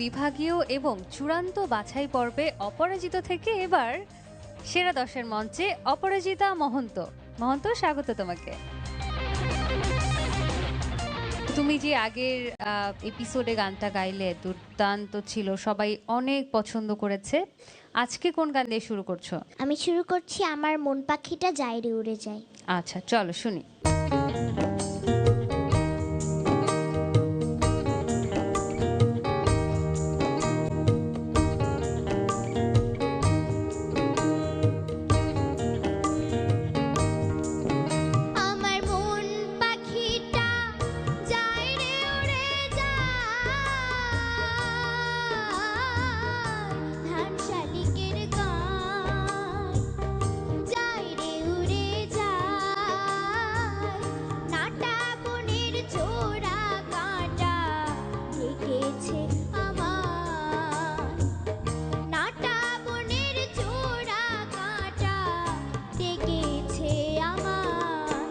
বিভাগীয় এবং চূড়ান্ত বাছাই পর্বে অপরাজিত থেকে এবার সেরা 10-এর মঞ্চে অপরাজিতা মহন্ত। মহন্ত, স্বাগত তোমাকে। তুমি যে আগের এপিসোডে গানটা গাইলে দুর্দান্ত ছিল, সবাই অনেক পছন্দ করেছে। আজকে কোন গান দিয়ে শুরু করছো? আমি শুরু করছি আমার মন পাখিটা যায় রে উড়ে যায়। আচ্ছা, চলো শুনি। আমার মন পাখিটা যায় রে উড়ে যায়, ধান শালিকের গান যায় রে উড়ে যায়, নাটা বনের চোরা কাঁটা ঢেকেছে আমার, নাটা বনের চোরা কাঁটা ডেকেছে আমার,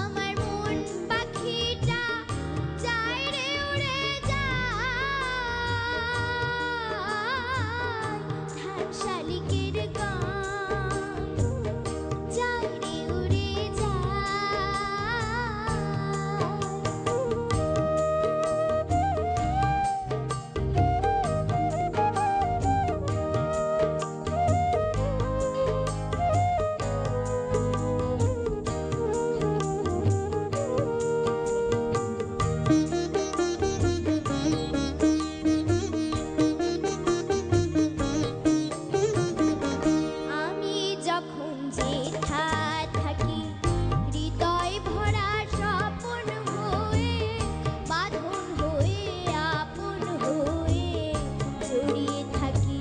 আমার মন পাখিটা যায় রে উড়ে যায়, ধান শালিকের গান যায় রে উড়ে আমি যখন যেথা থাকি, হৃদয় ভরা স্বপন হয়ে, বাঁধন হয়ে আপন হয়ে জড়িয়ে থাকি,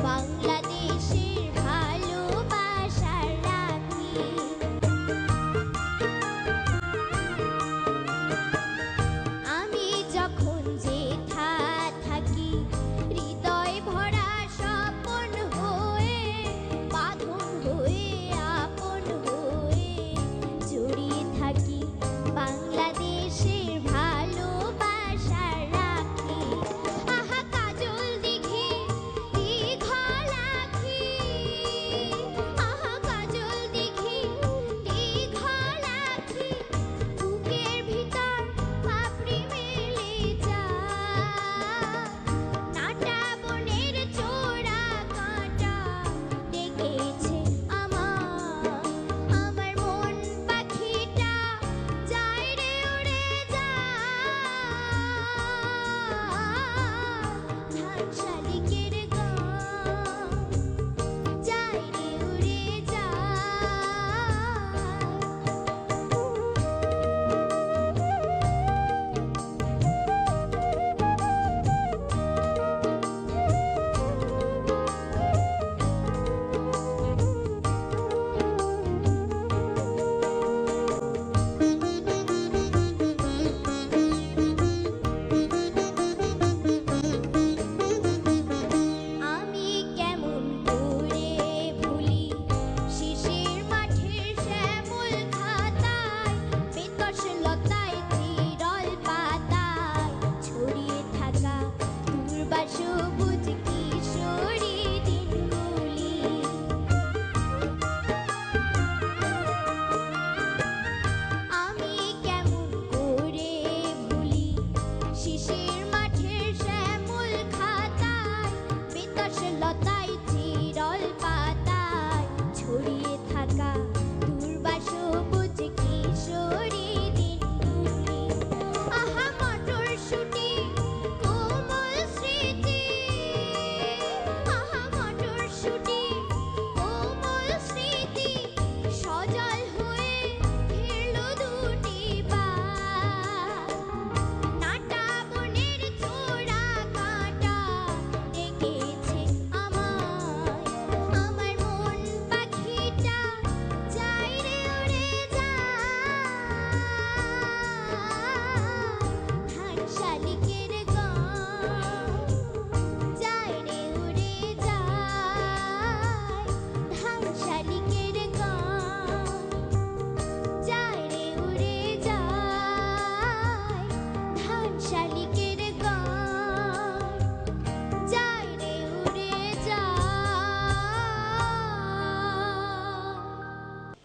বাংলাদেশের ভালোবাসার রাখি। আমি যখন যেথা থাকি, হৃদয় ভরা স্বপন হয়ে, বাঁধন হয়ে আপন হয়ে জড়িয়ে থাকি, বাংলাদেশের ভালোবাসার রাখি। আহা কাজল দিঘি দীঘল আখি, আহা কাজল দিঘি দীঘল আখি, বুকের ভিতর পাপড়ি মেলে যায়, নাটা বনের চোরা কাঁটা ডেকেছে আমার, আমার মন পাখিটা যায় রে উড়ে যায়, ধান শালিকের গান যায় রে উড়ে যায়।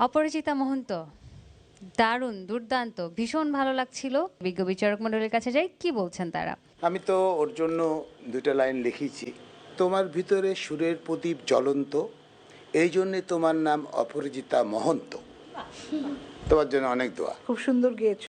অপরাজিতা মহন্ত, দারুণ, দুর্দান্ত, ভীষণ ভালো লাগছিল। বিজ্ঞ বিচারক মণ্ডলীর কাছে যাই, কি বলছেন তারা? আমি তো ওর জন্য দুইটা লাইন লিখেছি। তোমার ভিতরে সুরের প্রদীপ জ্বলন্ত, এই জন্যে তোমার নাম অপরাজিতা মহন্ত। তোমার জন্য অনেক দোয়া। খুব সুন্দর গেয়েছো।